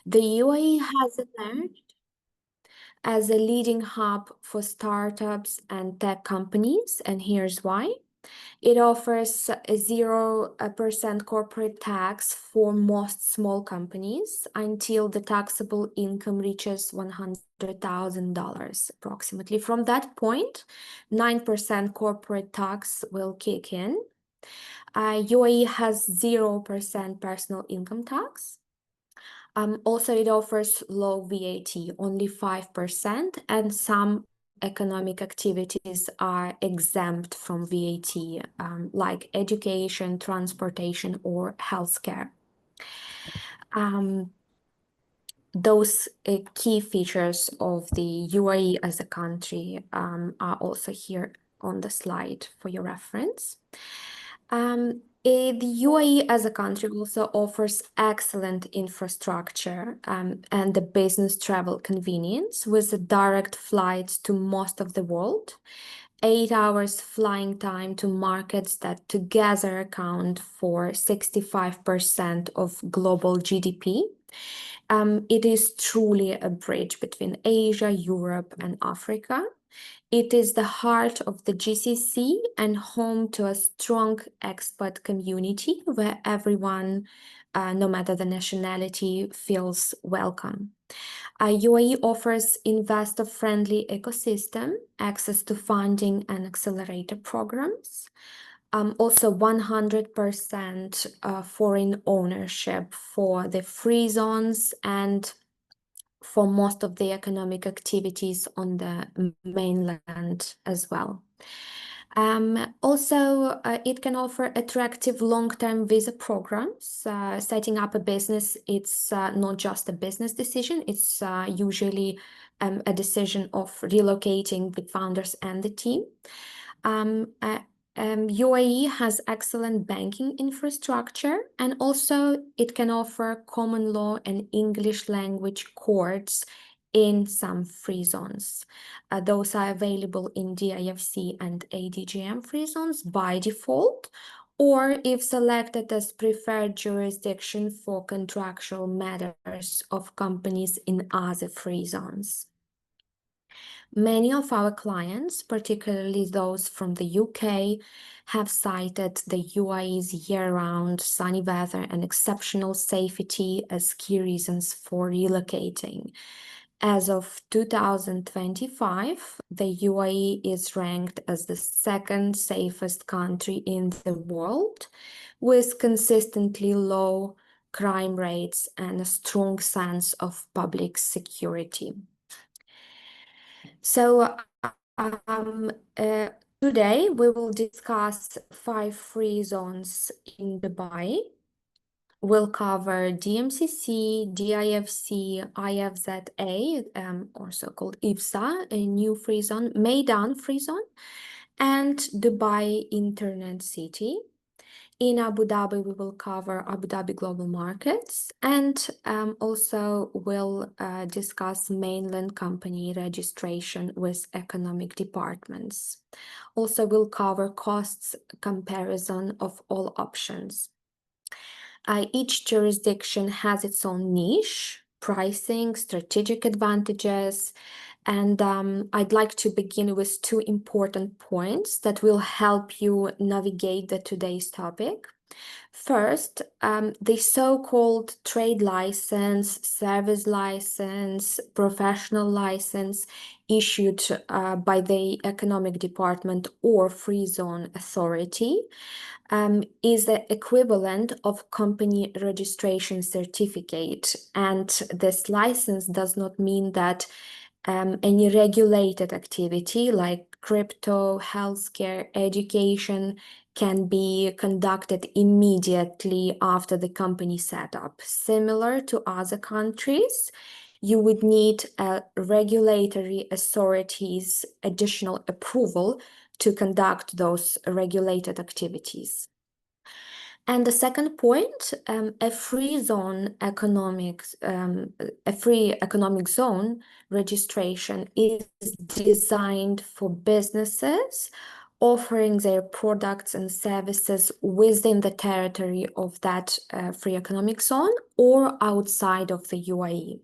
The UAE has emerged as a leading hub for startups and tech companies, and here's why. It offers a 0% corporate tax for most small companies until the taxable income reaches $100,000 approximately. From that point, 9% corporate tax will kick in. UAE has 0% personal income tax. Also, it offers low VAT, only 5%, and some economic activities are exempt from VAT, like education, transportation, or healthcare. Those key features of the UAE as a country are also here on the slide for your reference. The UAE as a country also offers excellent infrastructure and the business travel convenience with direct flights to most of the world, 8 hours flying time to markets that together account for 65% of global GDP. It is truly a bridge between Asia, Europe, and Africa. It is the heart of the GCC and home to a strong expat community where everyone, no matter the nationality, feels welcome. UAE offers investor-friendly ecosystem, access to funding and accelerator programs. Also 100% foreign ownership for the free zones and for most of the economic activities on the mainland as well. Also, it can offer attractive long-term visa programs. Setting up a business, it's not just a business decision, it's usually a decision of relocating the founders and the team. UAE has excellent banking infrastructure, and also it can offer common law and English language courts in some free zones. Those are available in DIFC and ADGM free zones by default, or if selected as preferred jurisdiction for contractual matters of companies in other free zones. Many of our clients, particularly those from the UK, have cited the UAE's year-round sunny weather and exceptional safety as key reasons for relocating. As of 2025, the UAE is ranked as the second safest country in the world, with consistently low crime rates and a strong sense of public security. So today we will discuss 5 free zones in Dubai. We'll cover DMCC, DIFC, IFZA, also called IFSA, a new free zone, Meydan free zone, and Dubai Internet City. In Abu Dhabi, we will cover Abu Dhabi Global Markets, and also we'll discuss mainland company registration with economic departments. Also, we'll cover costs comparison of all options. Each jurisdiction has its own niche, pricing, strategic advantages, and I'd like to begin with 2 important points that will help you navigate today's topic. First, the so-called trade license, service license, professional license issued by the Economic Department or Free Zone Authority is the equivalent of company registration certificate. And this license does not mean that any regulated activity like crypto, healthcare, education can be conducted immediately after the company setup. Similar to other countries, you would need a regulatory authority's additional approval to conduct those regulated activities. And the second point, a free economic zone registration is designed for businesses offering their products and services within the territory of that free economic zone or outside of the UAE.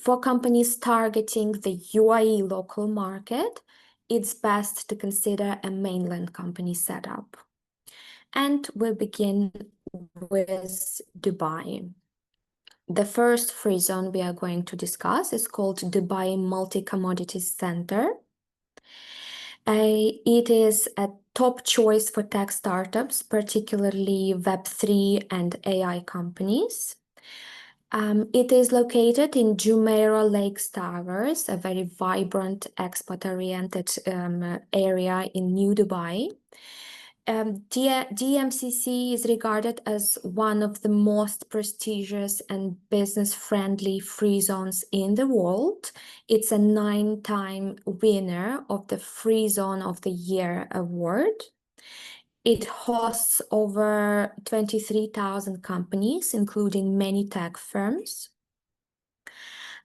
For companies targeting the UAE local market, it's best to consider a mainland company setup. And we begin with Dubai. The first free zone we are going to discuss is called Dubai Multi-Commodities Center. It is a top choice for tech startups, particularly Web3 and AI companies. It is located in Jumeirah Lakes Towers, a very vibrant, export-oriented area in New Dubai. DMCC is regarded as one of the most prestigious and business-friendly free zones in the world. It's a 9-time winner of the Free Zone of the Year award. It hosts over 23,000 companies, including many tech firms.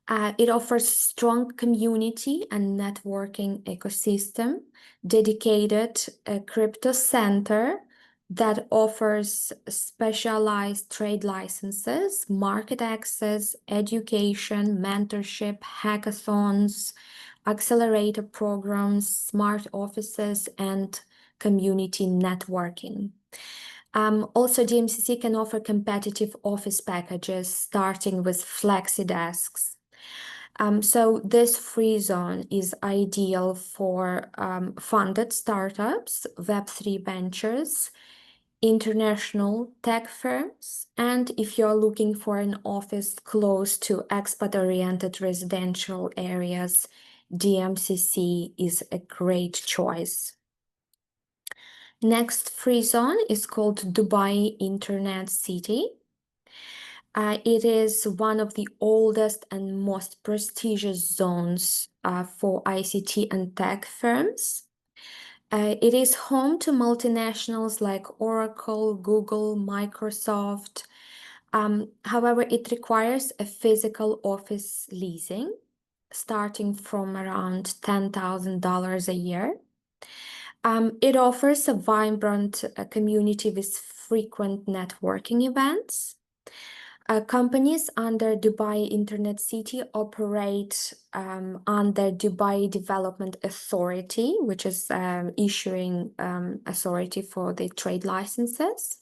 It offers strong community and networking ecosystem, dedicated crypto center that offers specialized trade licenses, market access, education, mentorship, hackathons, accelerator programs, smart offices, and community networking. Also, DMCC can offer competitive office packages, starting with flexi desks. So this free zone is ideal for funded startups, Web3 ventures, international tech firms, and if you're looking for an office close to expat-oriented residential areas, DMCC is a great choice. Next free zone is called Dubai Internet City. It is one of the oldest and most prestigious zones for ICT and tech firms. It is home to multinationals like Oracle, Google, Microsoft. However, it requires a physical office leasing, starting from around $10,000 a year. It offers a vibrant community with frequent networking events. Companies under Dubai Internet City operate under Dubai Development Authority, which is issuing authority for the trade licenses.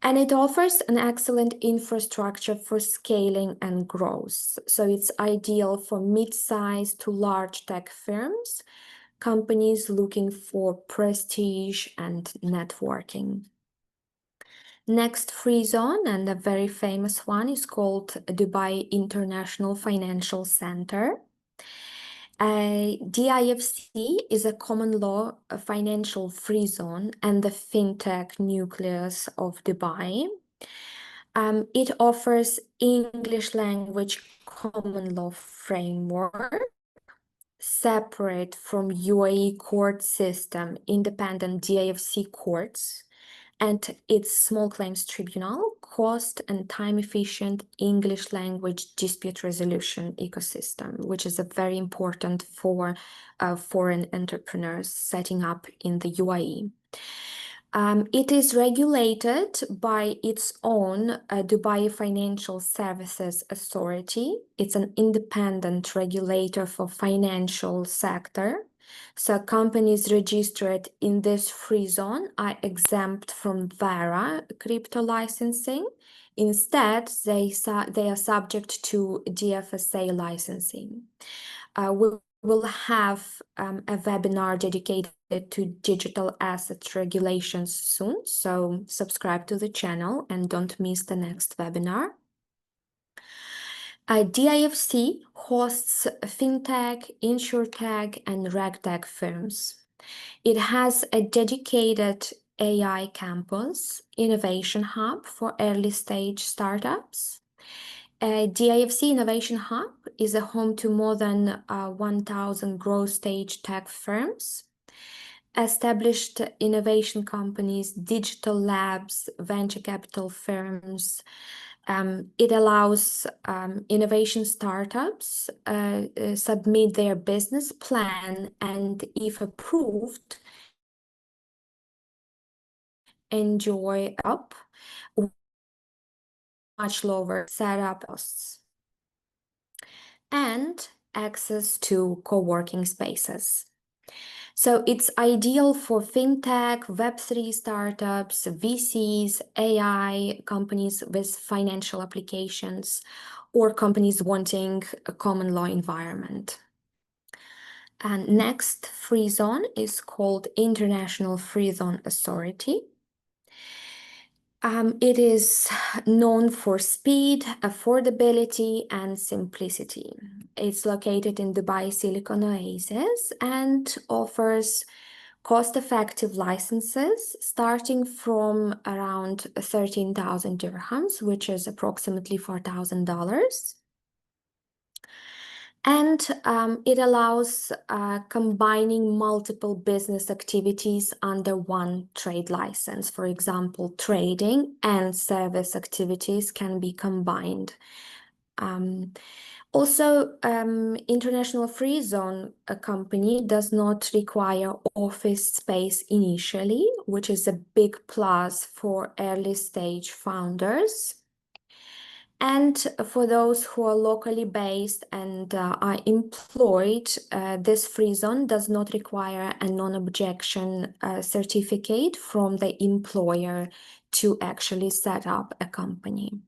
And it offers an excellent infrastructure for scaling and growth. So it's ideal for mid-sized to large tech firms, companies looking for prestige and networking. Next free zone, and a very famous one, is called Dubai International Financial Center. DIFC is a common law financial free zone and the fintech nucleus of Dubai. It offers English language common law framework, separate from UAE court system, independent DIFC courts, and its small claims tribunal, cost and time-efficient English language dispute resolution ecosystem, which is very important for foreign entrepreneurs setting up in the UAE. It is regulated by its own Dubai Financial Services Authority. It's an independent regulator for financial sector. So companies registered in this free zone are exempt from VARA crypto licensing. Instead, they are subject to DFSA licensing. We will have a webinar dedicated to digital assets regulations soon, so subscribe to the channel and don't miss the next webinar. DIFC hosts fintech, insurtech, and regtech firms. It has a dedicated AI campus, innovation hub for early stage startups. DIFC Innovation Hub is a home to more than 1,000 growth stage tech firms, established innovation companies, digital labs, venture capital firms. It allows innovation startups submit their business plan, and if approved, enjoy up much lower setup costs and access to co-working spaces. So it's ideal for fintech, Web3 startups, VCs, AI companies with financial applications, or companies wanting a common law environment. And next free zone is called International Free Zone Authority. It is known for speed, affordability, and simplicity. It's located in Dubai Silicon Oasis and offers cost-effective licenses starting from around 13,000 dirhams, which is approximately $4,000. And it allows combining multiple business activities under one trade license. For example, trading and service activities can be combined. Also, International Free Zone company does not require office space initially, which is a big plus for early stage founders. And for those who are locally based and are employed, this free zone does not require a non-objection certificate from the employer to actually set up a company.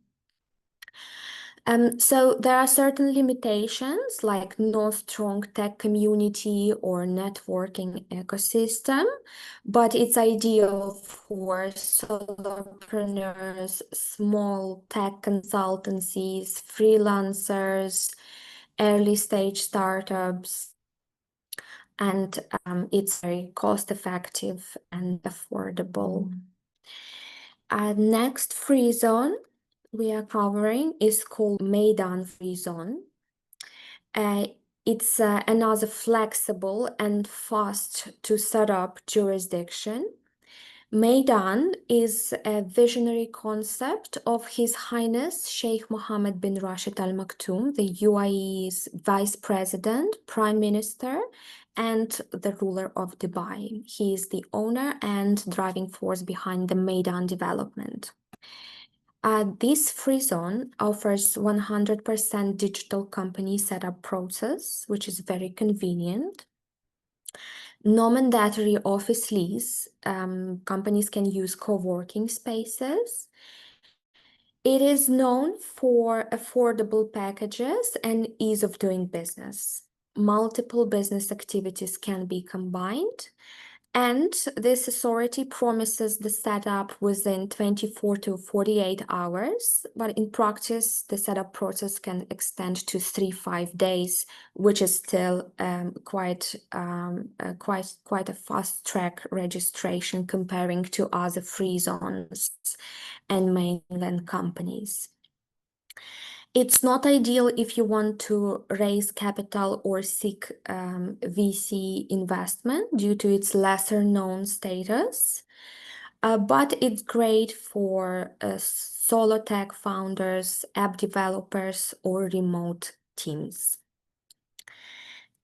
So there are certain limitations like no strong tech community or networking ecosystem, but it's ideal for solopreneurs, small tech consultancies, freelancers, early stage startups, and it's very cost effective and affordable. Next free zone we are covering is called Meydan Free Zone. It's another flexible and fast to set up jurisdiction. Meydan is a visionary concept of His Highness Sheikh Mohammed bin Rashid Al Maktoum, the UAE's Vice President, Prime Minister, and the ruler of Dubai. He is the owner and driving force behind the Meydan development. This free zone offers 100% digital company setup process, which is very convenient. No mandatory office lease. Companies can use co-working spaces. It is known for affordable packages and ease of doing business. Multiple business activities can be combined. And this authority promises the setup within 24 to 48 hours, but in practice, the setup process can extend to 3-5 days, which is still quite a fast track registration comparing to other free zones and mainland companies. It's not ideal if you want to raise capital or seek VC investment due to its lesser known status, but it's great for solo tech founders, app developers, or remote teams.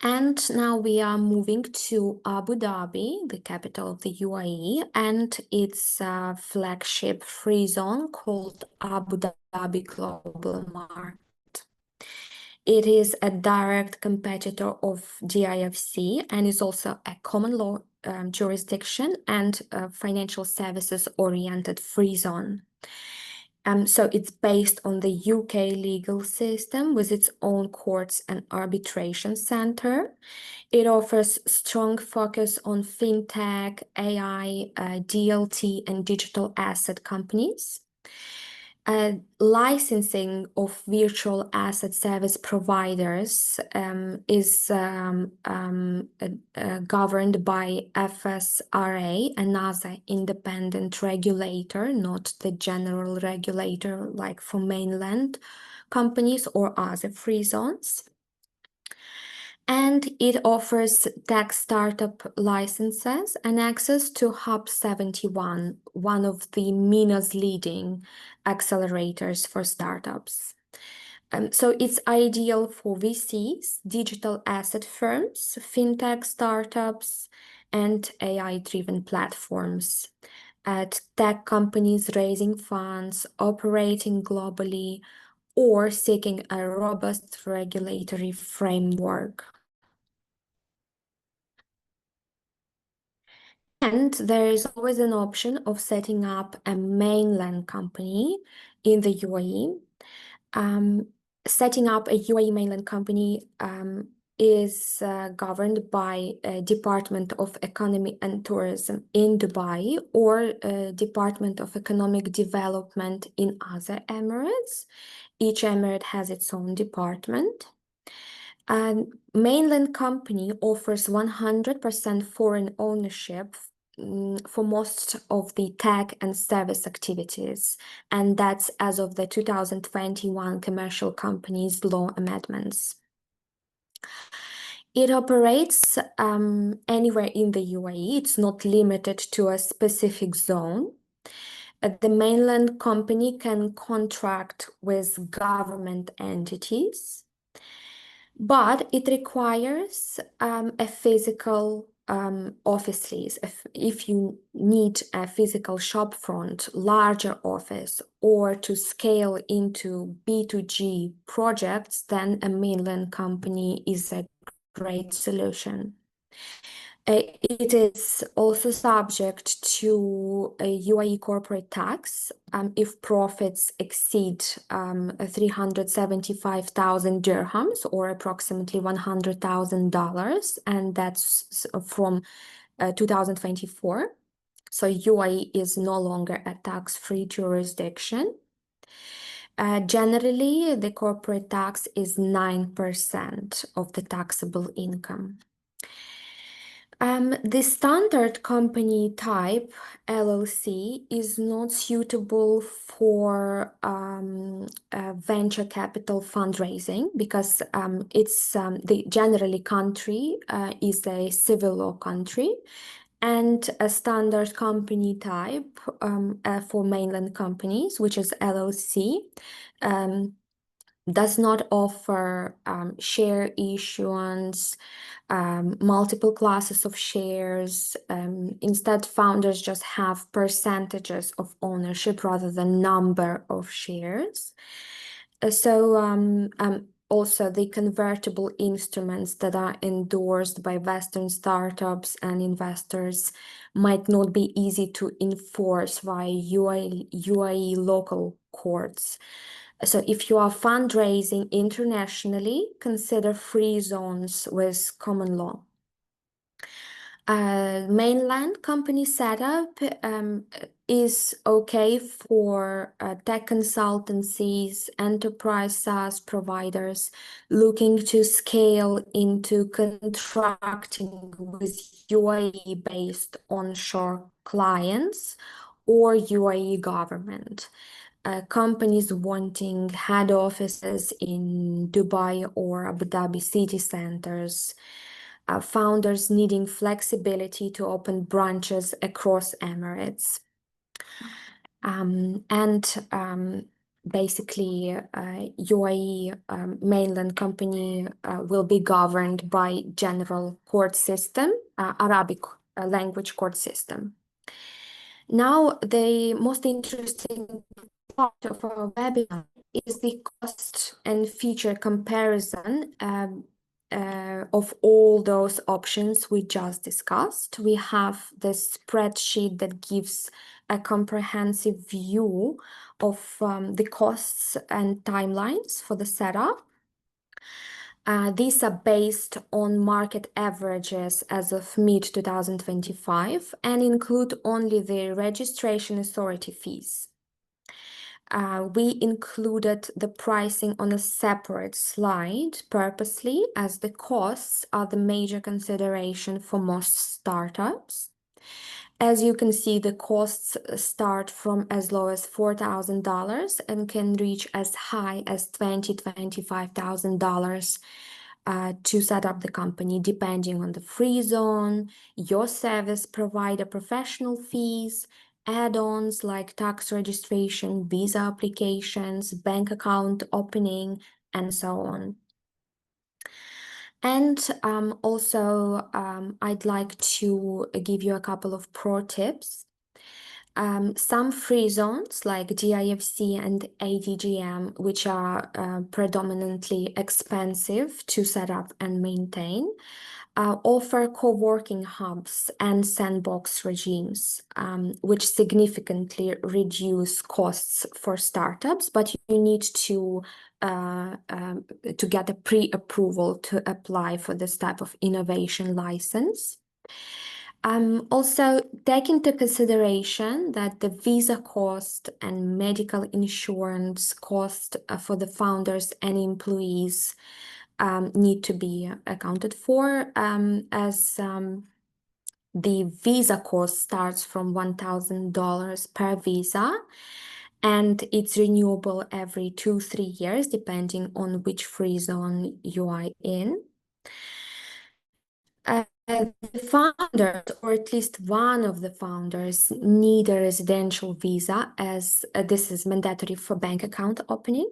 And now we are moving to Abu Dhabi, the capital of the UAE, and its flagship free zone called Abu Dhabi Global Market. It is a direct competitor of DIFC and is also a common law jurisdiction and financial services oriented free zone. So it's based on the UK legal system with its own courts and arbitration center. It offers strong focus on fintech, AI, DLT, and digital asset companies. Licensing of virtual asset service providers is governed by FSRA, another independent regulator, not the general regulator like for mainland companies or other free zones. And it offers tech startup licenses and access to Hub 71, one of the MENA's leading accelerators for startups. So it's ideal for VCs, digital asset firms, fintech startups, and AI-driven platforms. at tech companies raising funds, operating globally, or seeking a robust regulatory framework. And there is always an option of setting up a mainland company in the UAE. Setting up a UAE mainland company is governed by a Department of Economy and Tourism in Dubai or Department of Economic Development in other emirates. Each emirate has its own department. Mainland company offers 100% foreign ownership for most of the tech and service activities, and that's as of the 2021 Commercial Companies Law amendments. It operates anywhere in the UAE. It's not limited to a specific zone. The mainland company can contract with government entities, but it requires a physical office lease. If you need a physical shopfront, larger office, or to scale into B2G projects, then a mainland company is a great solution. It is also subject to a UAE corporate tax if profits exceed 375,000 dirhams or approximately $100,000, and that's from 2024. So UAE is no longer a tax-free jurisdiction. Generally, the corporate tax is 9% of the taxable income. The standard company type, LLC, is not suitable for venture capital fundraising because the generally country is a civil law country, and a standard company type for mainland companies, which is LLC, does not offer share issuance, multiple classes of shares. Instead, founders just have percentages of ownership rather than number of shares. Also the convertible instruments that are endorsed by Western startups and investors might not be easy to enforce via UAE local courts. So if you are fundraising internationally, consider free zones with common law. Mainland company setup is okay for tech consultancies, enterprise SaaS providers looking to scale into contracting with UAE-based onshore clients or UAE government. Companies wanting head offices in Dubai or Abu Dhabi city centers, founders needing flexibility to open branches across Emirates. Basically, UAE mainland company will be governed by general court system, Arabic language court system. Now, the most interesting part of our webinar is the cost and feature comparison of all those options we just discussed. We have this spreadsheet that gives a comprehensive view of the costs and timelines for the setup. These are based on market averages as of mid-2025 and include only the registration authority fees. We included the pricing on a separate slide purposely, as the costs are the major consideration for most startups. As you can see, the costs start from as low as $4,000 and can reach as high as $25,000 to set up the company, depending on the free zone, your service provider professional fees, add-ons like tax registration, visa applications, bank account opening, and so on. And also, I'd like to give you a couple of pro tips. Some free zones like DIFC and ADGM, which are predominantly expensive to set up and maintain, offer co-working hubs and sandbox regimes, which significantly reduce costs for startups, but you need to get a pre-approval to apply for this type of innovation license. Also, take into consideration that the visa cost and medical insurance cost for the founders and employees need to be accounted for, as the visa cost starts from $1,000 per visa, and it's renewable every 2-3 years, depending on which free zone you are in. The founders, or at least one of the founders, need a residential visa, as this is mandatory for bank account opening.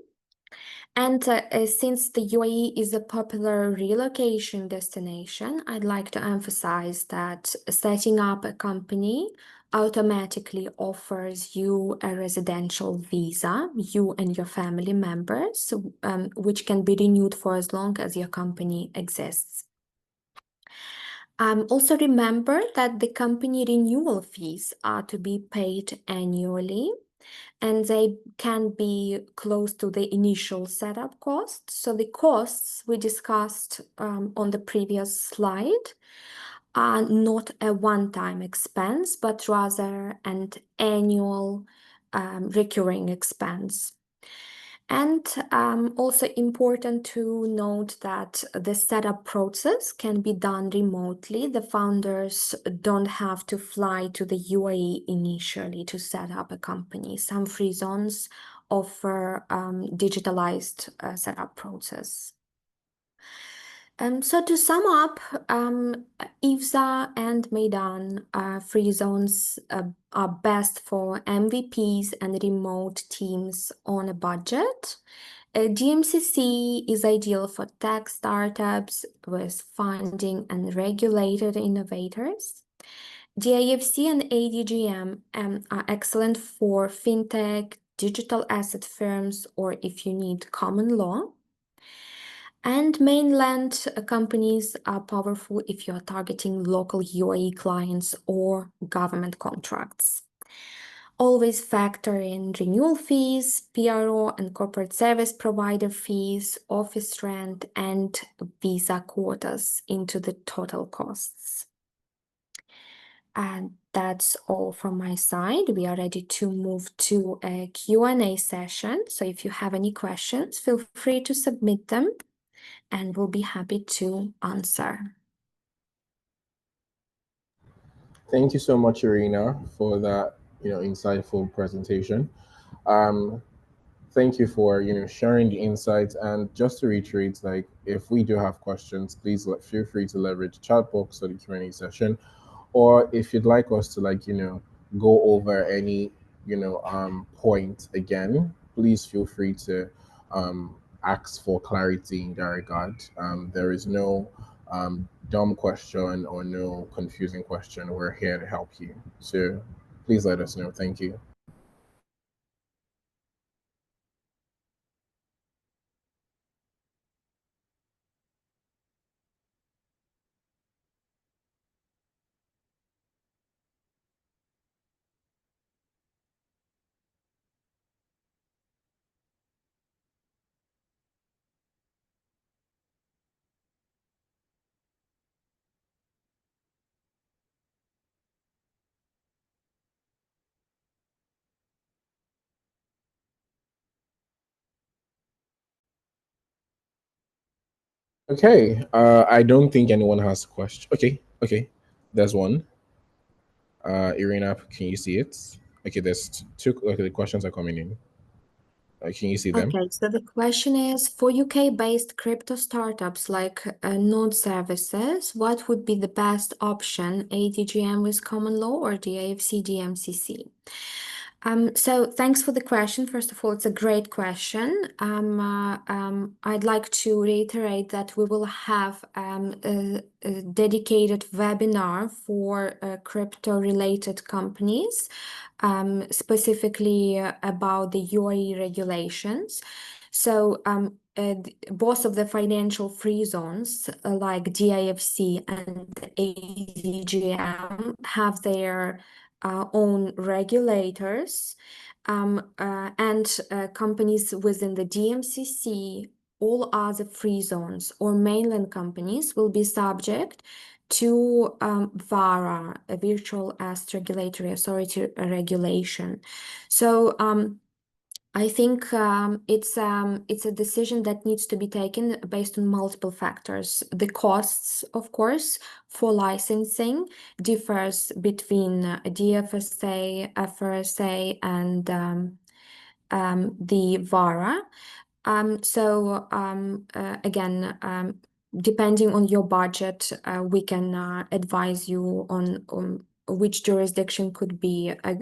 And since the UAE is a popular relocation destination, I'd like to emphasize that setting up a company automatically offers you a residential visa, you and your family members, which can be renewed for as long as your company exists. Also remember that the company renewal fees are to be paid annually, and they can be close to the initial setup costs. So the costs we discussed on the previous slide are not a one-time expense, but rather an annual recurring expense. And also important to note that the setup process can be done remotely. The founders don't have to fly to the UAE initially to set up a company. Some free zones offer digitalized setup process. So to sum up, IFSA and Maidan free zones are best for MVPs and remote teams on a budget. DMCC is ideal for tech startups with funding and regulated innovators. DIFC and ADGM are excellent for fintech, digital asset firms, or if you need common law. And mainland companies are powerful if you're targeting local UAE clients or government contracts. Always factor in renewal fees, PRO and corporate service provider fees, office rent, and visa quotas into the total costs. And that's all from my side. We are ready to move to a Q&A session. So if you have any questions, feel free to submit them, and we'll be happy to answer. Thank you so much, Iryna, for that, insightful presentation. Thank you for, sharing the insights. And just to reiterate, like, if we do have questions, please feel free to leverage the chat box or the Q&A session. Or if you'd like us to, like, go over any, point again, please feel free to ask for clarity in that regard. There is no dumb question or no confusing question. We're here to help you. So please let us know. Thank you. Okay, I don't think anyone has a question. Okay, there's one. Iryna, can you see it? Okay, there's two. Okay, the questions are coming in. Can you see them? Okay, so the question is, for UK-based crypto startups like node services, what would be the best option, ADGM with common law or DIFC DMCC? So thanks for the question. First of all, it's a great question. I'd like to reiterate that we will have a dedicated webinar for crypto-related companies, specifically about the UAE regulations. So both of the financial free zones, like DIFC and ADGM, have their own regulators, and companies within the DMCC, all other free zones or mainland companies will be subject to VARA, a Virtual Asset Regulatory Authority regulation. So I think it's a decision that needs to be taken based on multiple factors. The costs, of course, for licensing differs between DFSA, FRSA, and the VARA. Again, depending on your budget, we can advise you on which jurisdiction could be a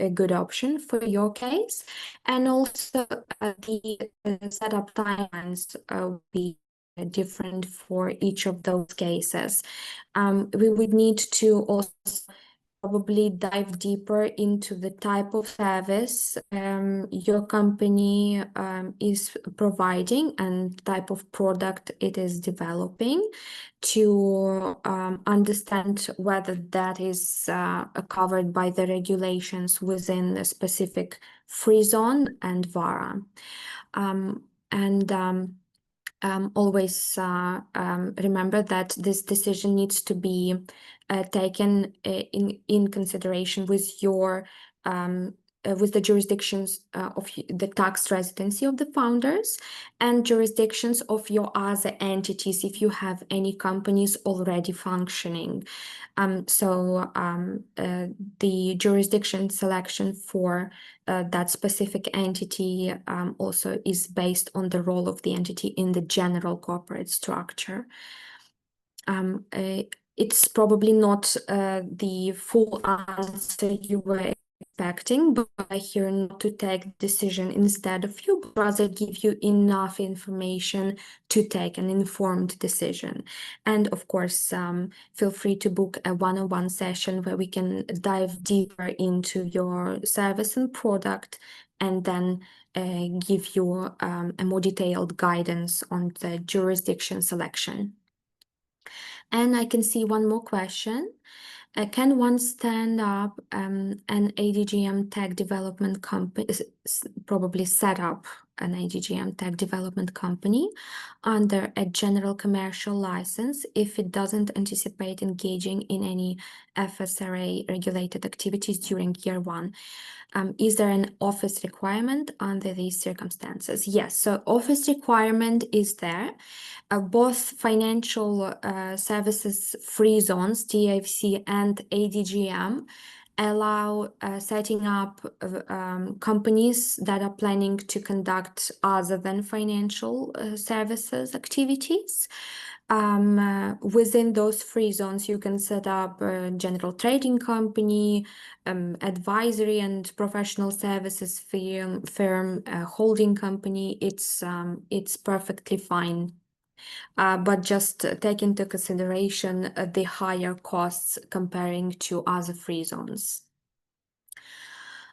good option for your case. And also the setup timelines will be different for each of those cases. We would need to also probably dive deeper into the type of service your company is providing and type of product it is developing to understand whether that is covered by the regulations within a specific free zone and VARA. Always remember that this decision needs to be taken in consideration with your with the jurisdictions of the tax residency of the founders and jurisdictions of your other entities if you have any companies already functioning. The jurisdiction selection for that specific entity also is based on the role of the entity in the general corporate structure. It's probably not the full answer you were expecting, but I'm here not to take decision instead of you, but rather give you enough information to take an informed decision. And of course, feel free to book a one-on-one session where we can dive deeper into your service and product and then give you a more detailed guidance on the jurisdiction selection. And I can see one more question. Can one stand up an ADGM tech development company, probably set up an ADGM tech development company under a general commercial license if it doesn't anticipate engaging in any FSRA regulated activities during year one? Is there an office requirement under these circumstances? Yes, so office requirement is there. Both financial services free zones, DFC and ADGM, allow setting up companies that are planning to conduct other than financial services activities. Within those free zones, you can set up a general trading company, advisory and professional services firm, holding company. It's perfectly fine. But just take into consideration the higher costs comparing to other free zones.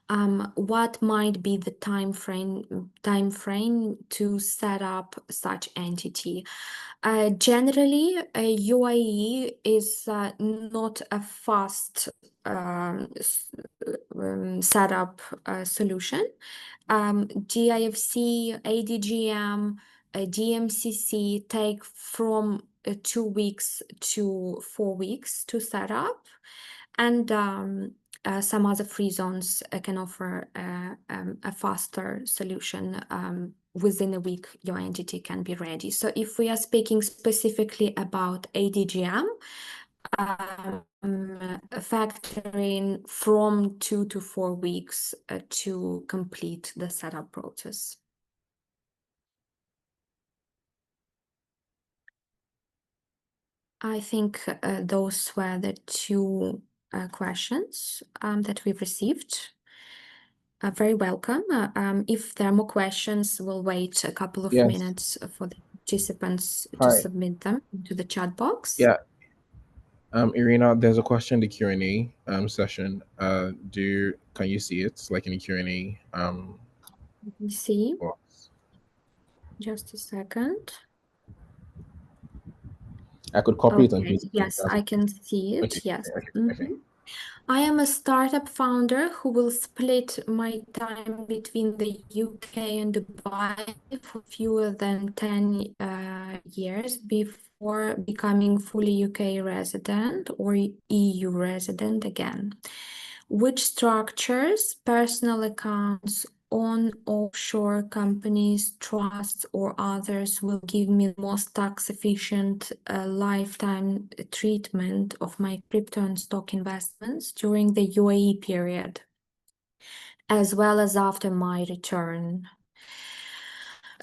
What might be the time frame to set up such entity? Generally, UAE is not a fast setup solution. DIFC, ADGM, DMCC take from 2 weeks to 4 weeks to set up, and some other free zones can offer a faster solution. Within a week, your entity can be ready. So if we are speaking specifically about ADGM, factoring from 2 to 4 weeks to complete the setup process. I think those were the two questions that we've received. Very welcome. If there are more questions, we'll wait a couple of Yes. minutes for the participants to Hi. submit them into the chat box. Yeah. Iryna, there's a question in the Q&A session. Can you see it? Like in the Q&A Let me see. box. Just a second. I could copy it and Okay, paste it. yes, I can see Okay. it. Yes. Okay. Okay. I am a startup founder who will split my time between the UK and Dubai for fewer than 10 years before becoming fully UK resident or EU resident again. Which structures, personal accounts, on offshore companies, trusts, or others will give me the most tax-efficient lifetime treatment of my crypto and stock investments during the UAE period, as well as after my return?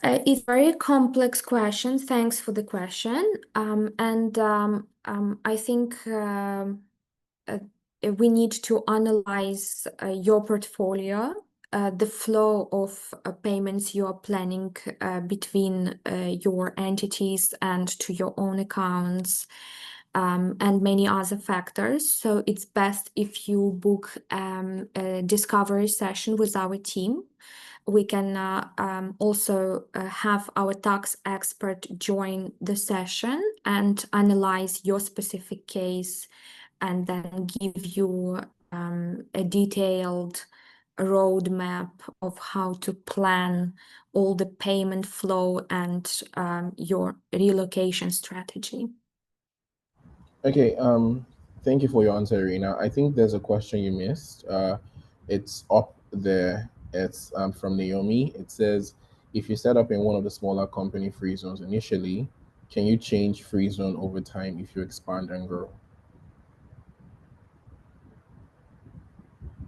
It's a very complex question. Thanks for the question. I think uh, we need to analyze your portfolio, the flow of payments you are planning between your entities and to your own accounts, and many other factors. So it's best if you book a discovery session with our team. We can also have our tax expert join the session and analyze your specific case and then give you a detailed roadmap of how to plan all the payment flow and your relocation strategy. Okay. Thank you for your answer, Iryna. I think there's a question you missed. It's up there. It's from Naomi. It says, if you set up in one of the smaller company free zones initially, can you change free zone over time if you expand and grow?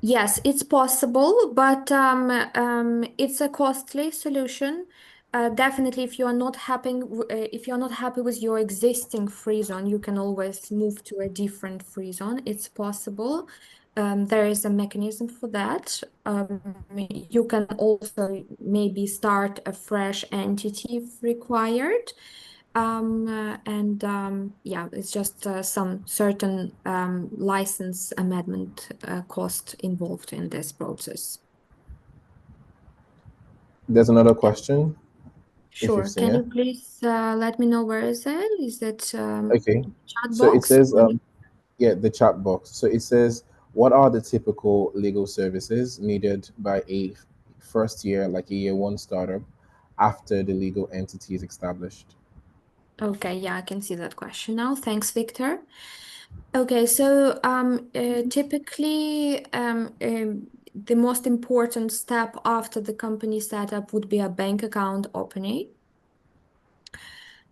Yes, it's possible, but it's a costly solution. Definitely, if you're not happy with your existing free zone, you can always move to a different free zone. It's possible. There is a mechanism for that. You can also maybe start a fresh entity if required. Yeah, it's just some certain license amendment cost involved in this process. There's another question, if you've Sure. seen Can it. you please let me know where is it? Is it Okay. chat So it box? says, yeah, the chat box. So it says, what are the typical legal services needed by a first year, like a year one startup, after the legal entity is established? Okay, yeah, I can see that question now. Thanks, Victor. Okay, so typically the most important step after the company setup would be a bank account opening.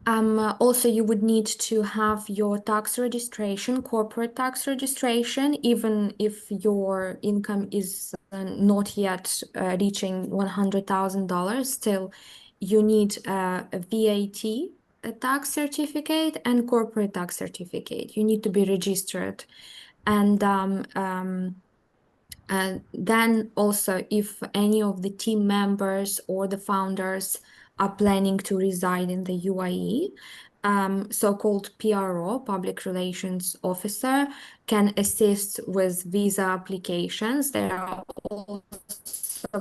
Also, you would need to have your tax registration, corporate tax registration, even if your income is not yet reaching $100,000. Still, you need a VAT, a tax certificate, and corporate tax certificate. You need to be registered. And then also, if any of the team members or the founders are planning to reside in the UAE, so-called PRO, Public Relations Officer, can assist with visa applications. There are also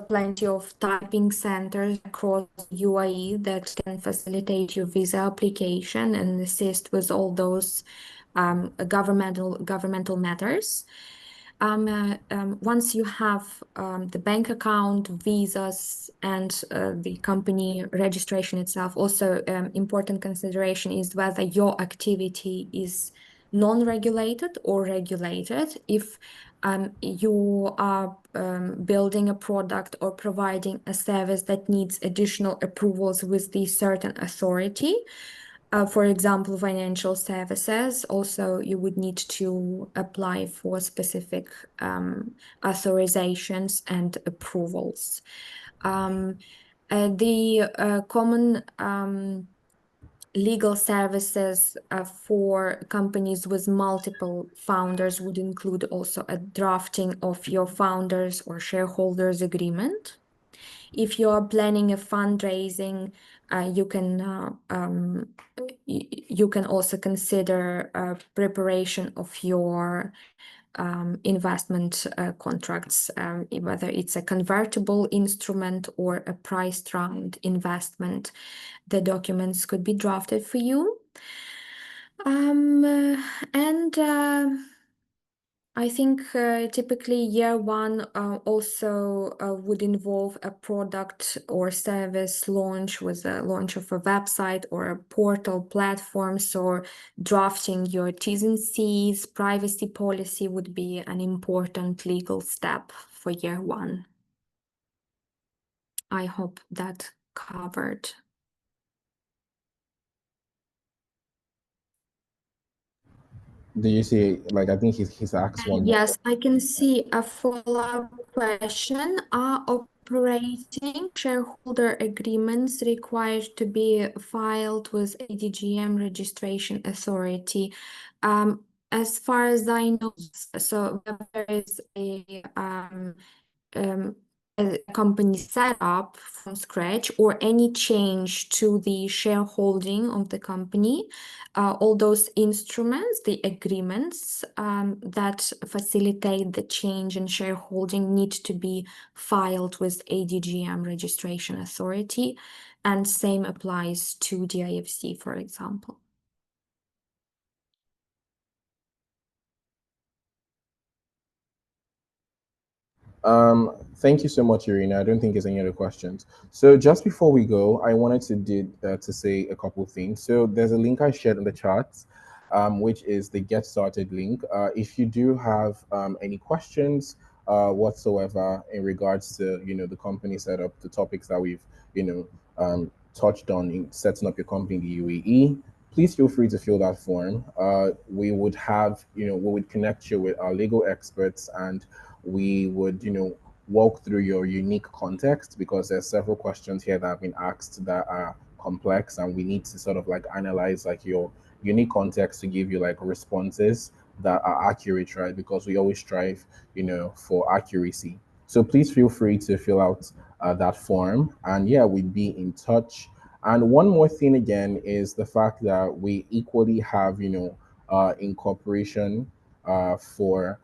plenty of typing centers across UAE that can facilitate your visa application and assist with all those governmental matters. Once you have the bank account, visas, and the company registration itself, also important consideration is whether your activity is non-regulated or regulated. If you are building a product or providing a service that needs additional approvals with the certain authority, for example, financial services, also you would need to apply for specific authorizations and approvals. The common legal services for companies with multiple founders would include also a drafting of your founders or shareholders agreement. If you are planning a fundraising, you can also consider preparation of your investment contracts, whether it's a convertible instrument or a priced round investment. The documents could be drafted for you. And I think typically year one also would involve a product or service launch with a launch of a website or a portal platform. So drafting your T's and C's, privacy policy would be an important legal step for year one. I hope that covered. Do you see, like, I think he's asked one more. Yes, I can see a follow-up question. Are operating shareholder agreements required to be filed with ADGM registration authority? As far as I know, so there is a company set up from scratch or any change to the shareholding of the company, all those instruments, the agreements that facilitate the change in shareholding need to be filed with ADGM registration authority, and same applies to DIFC, for example. Thank you so much, Iryna. I don't think there's any other questions. So just before we go, I wanted to say a couple things. So there's a link I shared in the chat, which is the Get Started link. If you do have any questions whatsoever in regards to the company setup, the topics that we've touched on in setting up your company in the UAE, please feel free to fill that form. We would connect you with our legal experts, and we would, walk through your unique context, because there's several questions here that have been asked that are complex, and we need to sort of like analyze like your unique context to give you like responses that are accurate, right? Because we always strive, for accuracy. So please feel free to fill out that form, and yeah, we'd be in touch. And one more thing again is the fact that we equally have, incorporation for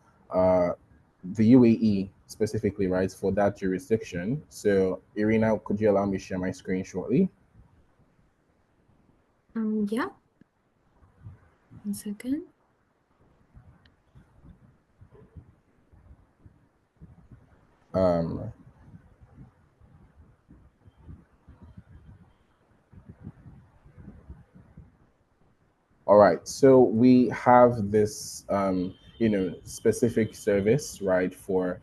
the UAE specifically, right, for that jurisdiction. So, Iryna, could you allow me to share my screen shortly? Yeah. 1 second. Um, all right, so we have this, specific service, right, for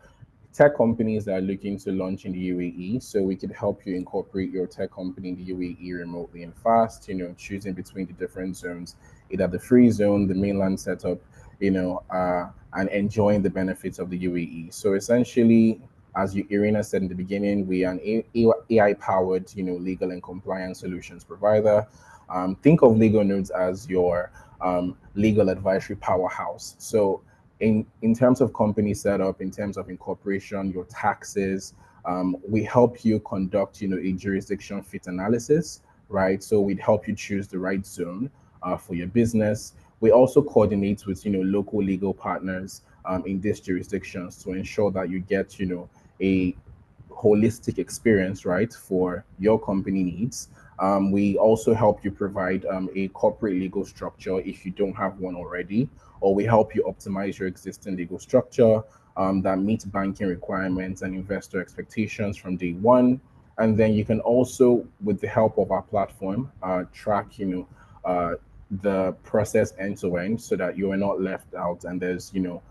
tech companies that are looking to launch in the UAE. So we could help you incorporate your tech company in the UAE remotely and fast, choosing between the different zones, either the free zone, the mainland setup, and enjoying the benefits of the UAE. So essentially, as Iryna said in the beginning, we are an AI-powered, legal and compliance solutions provider. Think of Legal Notes as your legal advisory powerhouse. So in terms of company setup, in terms of incorporation, your taxes, we help you conduct, a jurisdiction fit analysis, right? So we'd help you choose the right zone for your business. We also coordinate with, local legal partners in these jurisdictions to ensure that you get, a holistic experience, right, for your company needs. We also help you provide a corporate legal structure if you don't have one already, or we help you optimize your existing legal structure that meets banking requirements and investor expectations from day one. And then you can also, with the help of our platform, track, the process end to end, so that you are not left out, and there's, you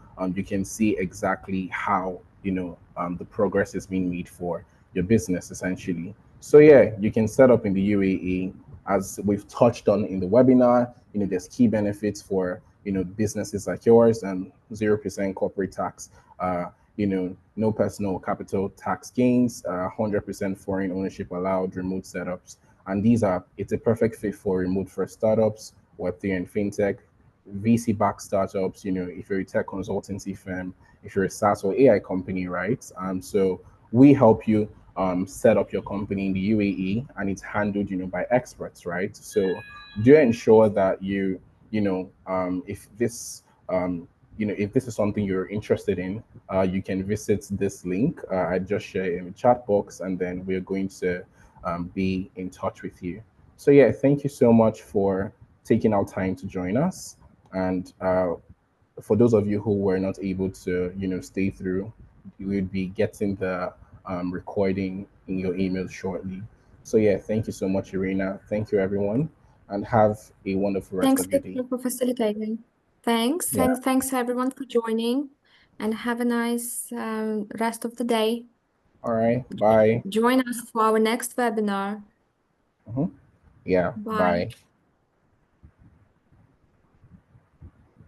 can see exactly how, the progress is being made for your business essentially. So yeah, you can set up in the UAE. As we've touched on in the webinar, there's key benefits for, businesses like yours, and 0% corporate tax, no personal capital tax gains, 100% foreign ownership allowed, remote setups, And it's a perfect fit for remote first startups, Web3 and fintech, VC-backed startups, if you're a tech consultancy firm, if you're a SaaS or AI company, right? So we help you set up your company in the UAE, and it's handled, by experts, right? So do ensure that if this, if this is something you're interested in, you can visit this link. I just share in the chat box, and then we're going to be in touch with you. So yeah, thank you so much for taking our time to join us. And for those of you who were not able to, stay through, you will be getting the recording in your email shortly. So yeah, thank you so much, Iryna. Thank you, everyone, and have a wonderful rest Thanks, of your day. Victor, for facilitating. Thanks, Yeah. and thanks everyone for joining, and have a nice rest of the day. All right. Bye. Join us for our next webinar. Yeah. Bye. Bye.